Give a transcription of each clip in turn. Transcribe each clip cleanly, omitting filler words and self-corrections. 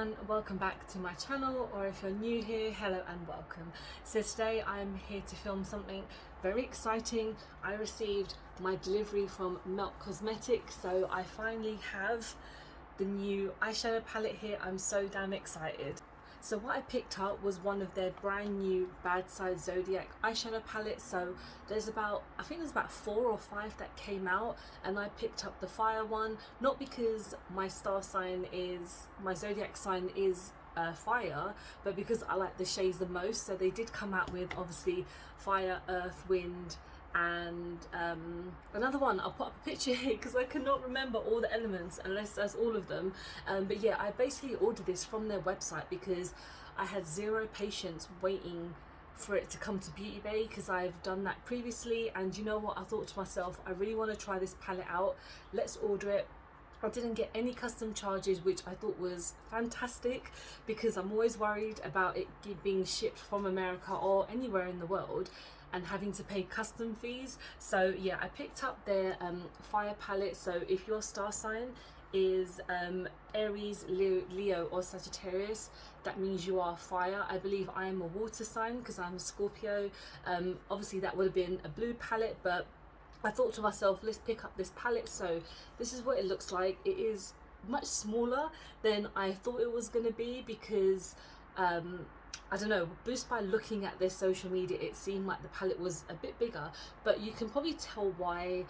everyone, welcome back to my channel, or if you're new here, hello and welcome. So today I'm here to film something very exciting. I received my delivery from Melt Cosmetics, so I finally have the new eyeshadow palette here. I'm so damn excited. So what I picked up was one of their brand new Bad Side Zodiac eyeshadow palettes. So I think there's about 4 or 5 that came out, and I picked up the fire one, not because my zodiac sign is fire, but because I like the shades the most. So they did come out with obviously fire, earth, wind, and another one. I'll put up a picture here because I cannot remember all the elements unless that's all of them, but yeah, I basically ordered this from their website because I had zero patience waiting for it to come to Beauty Bay, because I've done that previously. And you know what, I thought to myself, I really want to try this palette out, let's order it. I didn't get any custom charges, which I thought was fantastic, because I'm always worried about it being shipped from America or anywhere in the world and having to pay custom fees. So yeah, I picked up their fire palette. So if your star sign is Aries, Leo or Sagittarius, that means you are fire. I believe I am a water sign because I'm a Scorpio. Obviously that would have been a blue palette, but I thought to myself, let's pick up this palette. So this is what it looks like. It is much smaller than I thought it was going to be, because I don't know, just by looking at their social media, it seemed like the palette was a bit bigger, but you can probably tell why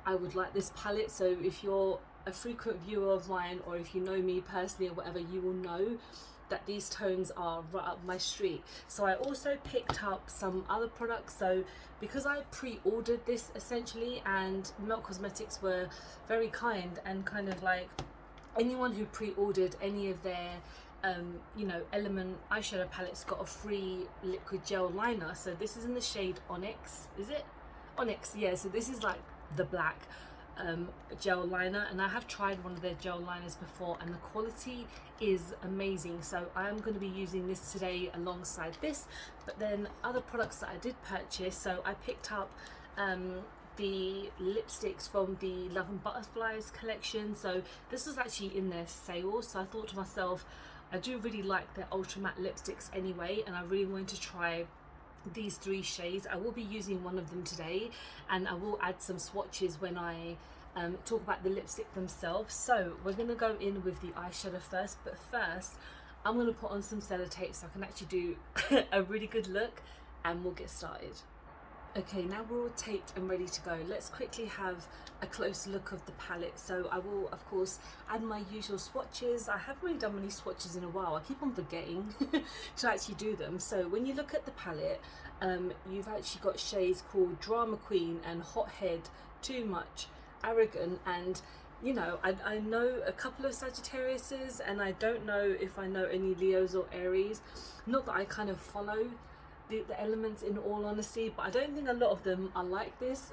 I would like this palette. So if you're a frequent viewer of mine, or if you know me personally or whatever, you will know that these tones are right up my street. So I also picked up some other products. So because I pre-ordered this essentially, and Melt Cosmetics were very kind, and kind of like anyone who pre-ordered any of their Element eyeshadow palettes got a free liquid gel liner. So this is in the shade Onyx. Is it Onyx? Yeah, so this is like the black gel liner, and I have tried one of their gel liners before and the quality is amazing. So I am going to be using this today alongside this. But then other products that I did purchase, so I picked up the lipsticks from the Love and Butterflies collection. So this was actually in their sale, so I thought to myself, I do really like their ultra matte lipsticks anyway, and I really wanted to try these 3 shades. I will be using one of them today, and I will add some swatches when I talk about the lipstick themselves. So we're going to go in with the eyeshadow first, but first I'm going to put on some sellotape so I can actually do a really good look, and we'll get started. Okay, now we're all taped and ready to go. Let's quickly have a close look of the palette. So I will, of course, add my usual swatches. I haven't really done many swatches in a while. I keep on forgetting to actually do them. So when you look at the palette, you've actually got shades called Drama Queen and Hothead, Too Much, Arrogant, and you know, I know a couple of Sagittariuses, and I don't know if I know any Leos or Aries. Not that I kind of follow the elements, in all honesty, but I don't think a lot of them are like this.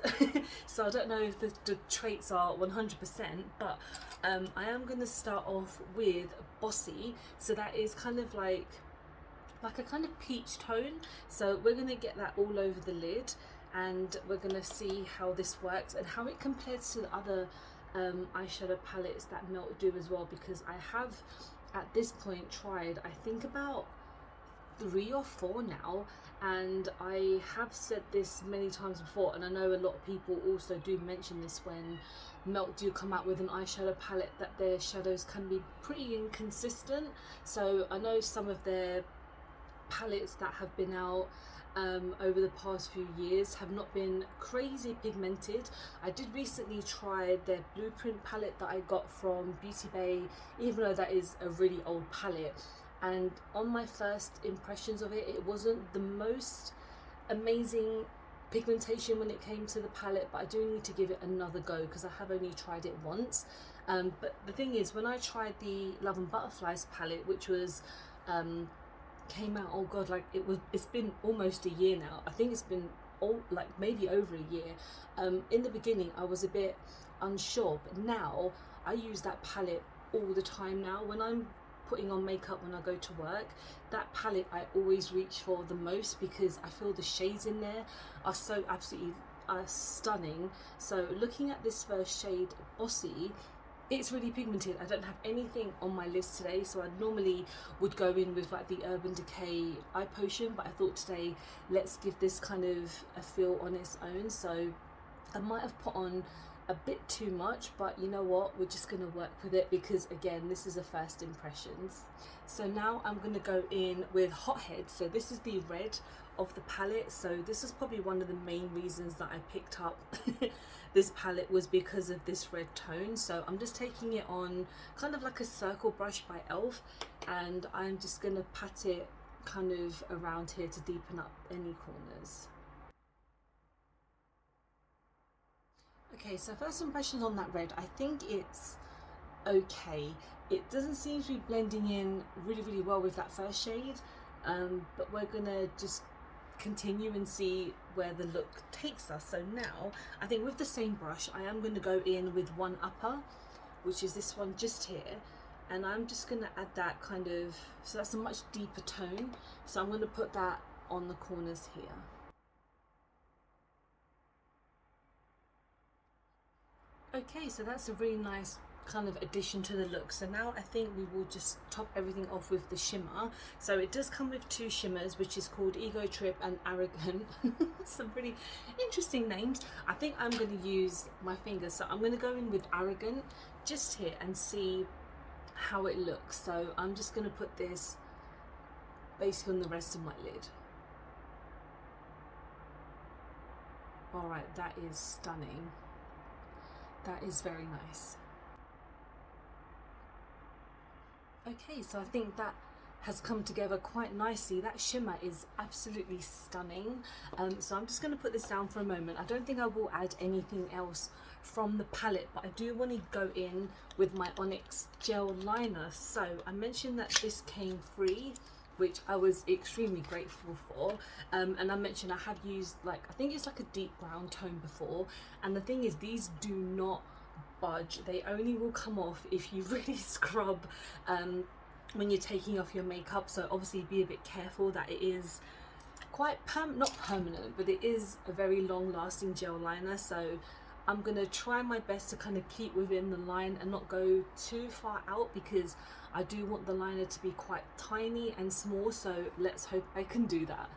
So I don't know if the traits are 100%, but I am going to start off with Bossy. So that is kind of like a kind of peach tone. So we're going to get that all over the lid, and we're going to see how this works and how it compares to the other eyeshadow palettes that Melt do as well, because I have at this point tried, I think, about 3 or 4 now, and I have said this many times before, and I know a lot of people also do mention this when Melt do come out with an eyeshadow palette, that their shadows can be pretty inconsistent. So I know some of their palettes that have been out over the past few years have not been crazy pigmented. I did recently try their Blueprint palette that I got from Beauty Bay, even though that is a really old palette. And on my first impressions of it, it wasn't the most amazing pigmentation when it came to the palette, but I do need to give it another go because I have only tried it once. But the thing is, when I tried the Love and Butterflies palette, which was came out, oh god, like it's been almost a year now. I think it's been like maybe over a year. In the beginning I was a bit unsure, but now I use that palette all the time now. When I'm putting on makeup when I go to work, that palette I always reach for the most, because I feel the shades in there are so absolutely stunning. So looking at this first shade, Bossy, it's really pigmented. I don't have anything on my list today, so I normally would go in with like the Urban Decay eye potion, but I thought today let's give this kind of a feel on its own. So I might have put on a bit too much, but you know what, we're just going to work with it because again, this is a first impressions. So now I'm going to go in with Hothead. So this is the red of the palette. So this is probably one of the main reasons that I picked up this palette, was because of this red tone. So I'm just taking it on kind of like a circle brush by Elf, and I'm just going to pat it kind of around here to deepen up any corners. Okay, so first impressions on that red, I think it's okay. It doesn't seem to be blending in really well with that first shade, but we're gonna just continue and see where the look takes us. So now I think with the same brush I am going to go in with one upper, which is this one just here, and I'm just going to add that kind of, so that's a much deeper tone, so I'm going to put that on the corners here. Okay, so that's a really nice kind of addition to the look. So now I think we will just top everything off with the shimmer. So it does come with two shimmers, which is called Ego Trip and Arrogant. Some pretty interesting names. I think I'm going to use my fingers, so I'm going to go in with Arrogant just here and see how it looks. So I'm just going to put this basically on the rest of my lid. All right, that is stunning. That is very nice. Okay, so I think that has come together quite nicely. That shimmer is absolutely stunning. So I'm just going to put this down for a moment. I don't think I will add anything else from the palette, but I do want to go in with my Onyx gel liner. So I mentioned that this came free, which I was extremely grateful for, and I mentioned I have used, like, I think it's like a deep brown tone before, and the thing is, these do not budge. They only will come off if you really scrub when you're taking off your makeup. So obviously be a bit careful that it is quite not permanent, but it is a very long lasting gel liner. So I'm gonna try my best to kind of keep within the line and not go too far out, because I do want the liner to be quite tiny and small. So let's hope I can do that.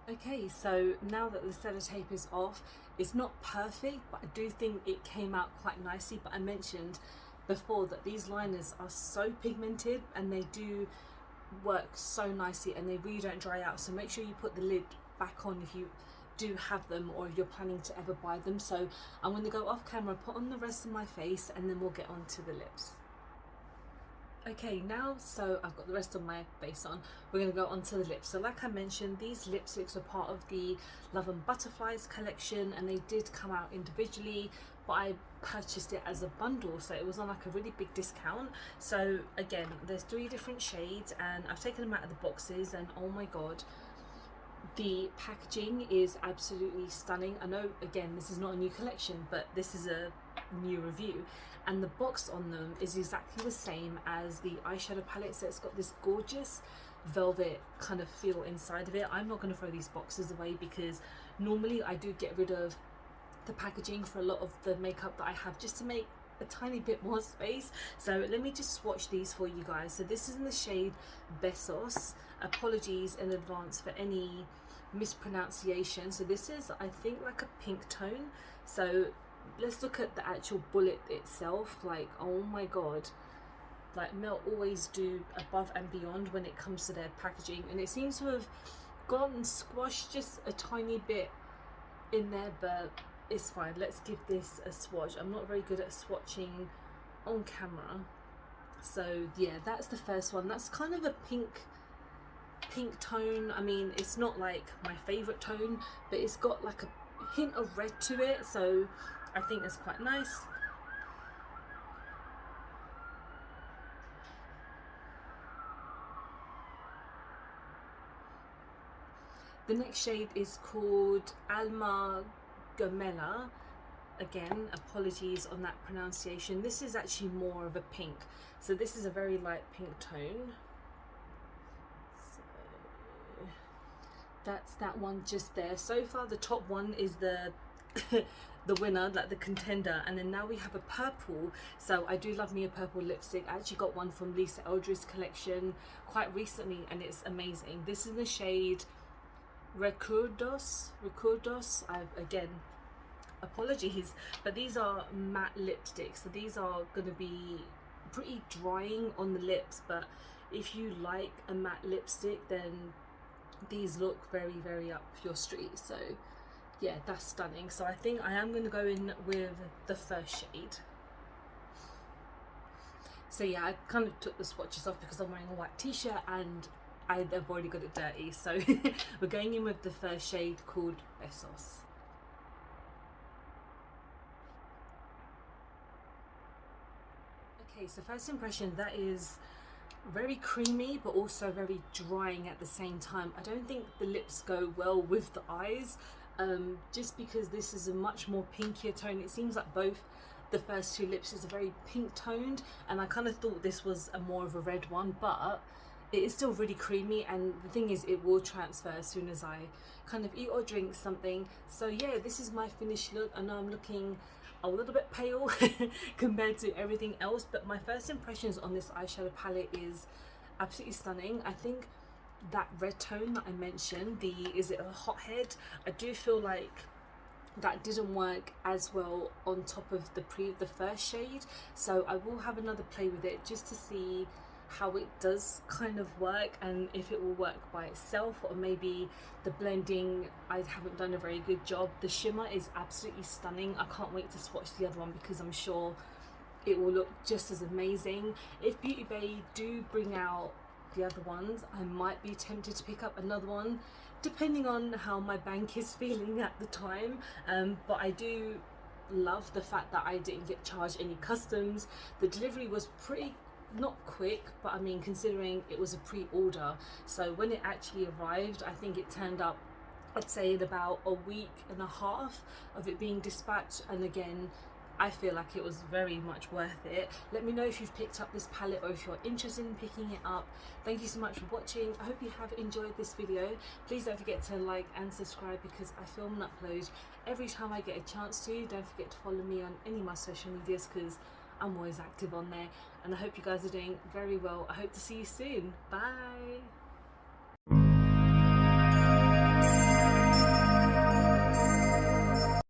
Okay, so now that the sellotape is off, it's not perfect, but I do think it came out quite nicely. But I mentioned before that these liners are so pigmented and they do work so nicely and they really don't dry out. So make sure you put the lid back on if you do have them, or if you're planning to ever buy them. So I'm going to go off camera, put on the rest of my face, and then we'll get on to the lips. Okay, now, so I've got the rest of my face on, we're going to go on to the lips. So like I mentioned, these lipsticks are part of the Love and Butterflies collection, and they did come out individually, but I purchased it as a bundle, so it was on like a really big discount. So again, there's 3 different shades, and I've taken them out of the boxes, and oh my god, the packaging is absolutely stunning. I know, again, this is not a new collection, but this is a new review, and the box on them is exactly the same as the eyeshadow palette. So it's got this gorgeous velvet kind of feel inside of it. I'm not going to throw these boxes away, because normally I do get rid of the packaging for a lot of the makeup that I have, just to make a tiny bit more space. So let me just swatch these for you guys. So this is in the shade Besos. Apologies in advance for any mispronunciation. So this is, I think, like a pink tone. So let's look at the actual bullet itself. Like, oh my god, like Melt always do above and beyond when it comes to their packaging, and it seems to have gone and squashed just a tiny bit in there, but it's fine. Let's give this a swatch. I'm not very good at swatching on camera. So yeah, that's the first one. That's kind of a pink tone. I mean, it's not like my favorite tone, but it's got like a hint of red to it, so I think it's quite nice. The next shade is called Alma Gomella. Again, apologies on that pronunciation. This is actually more of a pink, so this is a very light pink tone. So That's that one just there. So far the top one is the the winner, like the contender, and then now we have a purple. So I do love me a purple lipstick. I actually got one from Lisa Eldridge's collection quite recently and it's amazing. This is the shade Recuerdos. Again, apologies, but these are matte lipsticks, so these are going to be pretty drying on the lips, but if you like a matte lipstick then these look very, very up your street. So yeah, that's stunning. So I think I am going to go in with the first shade. So yeah, I kind of took the swatches off because I'm wearing a white t-shirt and I've already got it dirty. So we're going in with the first shade called Besos. Okay, so first impression, that is very creamy but also very drying at the same time. I don't think the lips go well with the eyes, just because this is a much more pinkier tone. It seems like both the first two lips is a very pink toned, and I kind of thought this was a more of a red one, but it is still really creamy, and the thing is it will transfer as soon as I kind of eat or drink something. So yeah, this is my finished look. I know I'm looking a little bit pale compared to everything else, but my first impressions on this eyeshadow palette is absolutely stunning. I think that red tone that I mentioned, is it a hothead, I do feel like that didn't work as well on top of the first shade, so I will have another play with it just to see how it does kind of work and if it will work by itself, or maybe the blending I haven't done a very good job. The shimmer is absolutely stunning. I can't wait to swatch the other one because I'm sure it will look just as amazing. If Beauty Bay do bring out the other ones, I might be tempted to pick up another one depending on how my bank is feeling at the time, but I do love the fact that I didn't get charged any customs. The delivery was pretty, not quick, but I mean considering it was a pre-order, so when it actually arrived I think it turned up, I'd say, in about a week and a half of it being dispatched, and again I feel like it was very much worth it. Let me know if you've picked up this palette or if you're interested in picking it up. Thank you so much for watching. I hope you have enjoyed this video. Please don't forget to like and subscribe because I film and upload every time I get a chance to. Don't forget to follow me on any of my social medias because I'm always active on there, and I hope you guys are doing very well. I hope to see you soon. Bye.